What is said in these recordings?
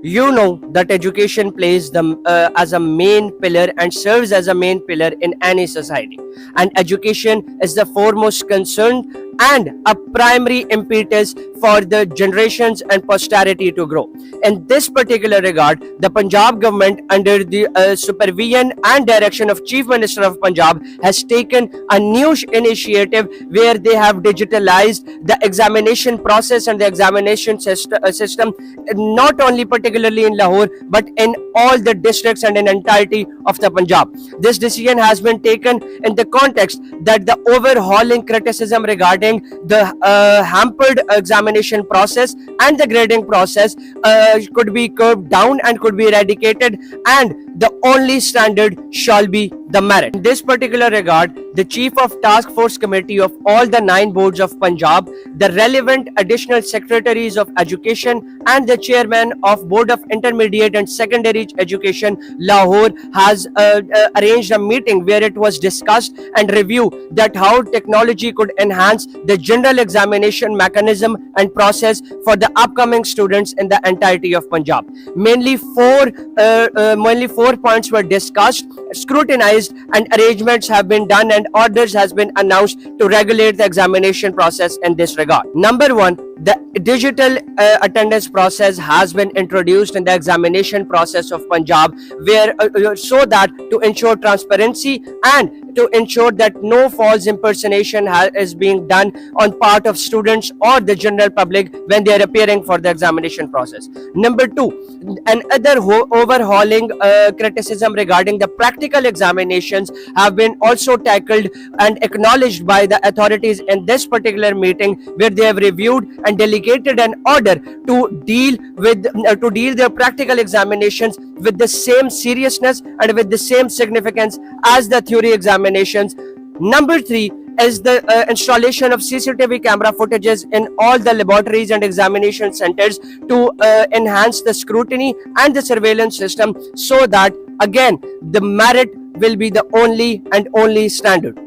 You know that education plays as a main pillar and serves as a main pillar in any society, and education is the foremost concern and a primary impetus for the generations and posterity to grow. In this particular regard, the Punjab government, under the supervision and direction of Chief Minister of Punjab, has taken a new initiative where they have digitalized the examination process and the examination system, not only particularly in Lahore but in all the districts and in entirety of the Punjab. This decision has been taken in the context that the overhauling criticism regarding the hampered examination process and the grading process could be curbed down and could be eradicated, and the only standard shall be the merit. In this particular regard, the Chief of Task Force Committee of all the 9 boards of Punjab, the relevant additional secretaries of education, and the chairman of Board of Intermediate and Secondary Education, Lahore, has arranged a meeting where it was discussed and reviewed that how technology could enhance the general examination mechanism and process for the upcoming students in the entirety of Punjab. Mainly four points were discussed, scrutinized, and arrangements have been done and orders has been announced to regulate the examination process in this regard. Number 1, the digital attendance process has been introduced in the examination process of Punjab, where so that to ensure transparency and to ensure that no false impersonation is being done on part of students or the general public when they are appearing for the examination process. Number 2, another overhauling criticism regarding the practical examinations have been also tackled and acknowledged by the authorities in this particular meeting, where they have reviewed and delegated an order to deal their practical examinations with the same seriousness and with the same significance as the theory examinations. Number 3 is the installation of CCTV camera footages in all the laboratories and examination centers to enhance the scrutiny and the surveillance system, so that again the merit will be the only standard.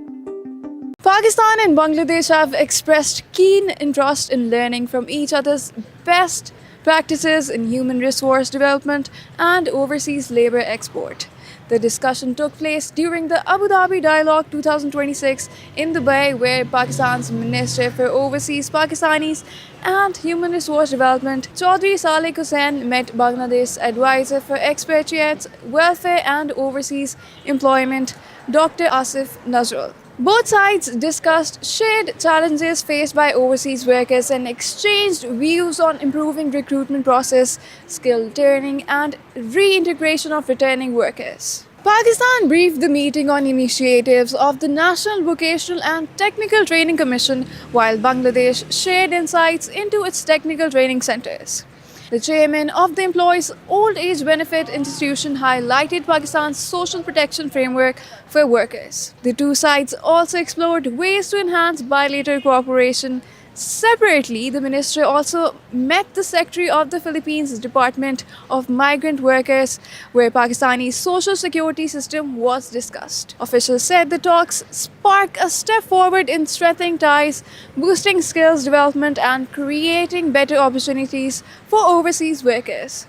Pakistan and Bangladesh have expressed keen interest in learning from each other's best practices in human resource development and overseas labor export. The discussion took place during the Abu Dhabi Dialogue 2026 in Dubai, where Pakistan's Minister for Overseas Pakistanis and Human Resource Development, Chaudhry Saleh Hussain, met Bangladesh's Advisor for Expatriates, Welfare and Overseas Employment, Dr. Asif Nazrul. Both sides discussed shared challenges faced by overseas workers and exchanged views on improving recruitment process, skill training, and reintegration of returning workers. Pakistan briefed the meeting on initiatives of the National Vocational and Technical Training Commission, while Bangladesh shared insights into its technical training centers. The chairman of the Employees Old Age Benefit Institution highlighted Pakistan's social protection framework for workers. The two sides also explored ways to enhance bilateral cooperation. Separately, the minister also met the secretary of the Philippines Department of Migrant Workers, where Pakistani social security system was discussed. Officials said the talks spark a step forward in strengthening ties, boosting skills development, and creating better opportunities for overseas workers.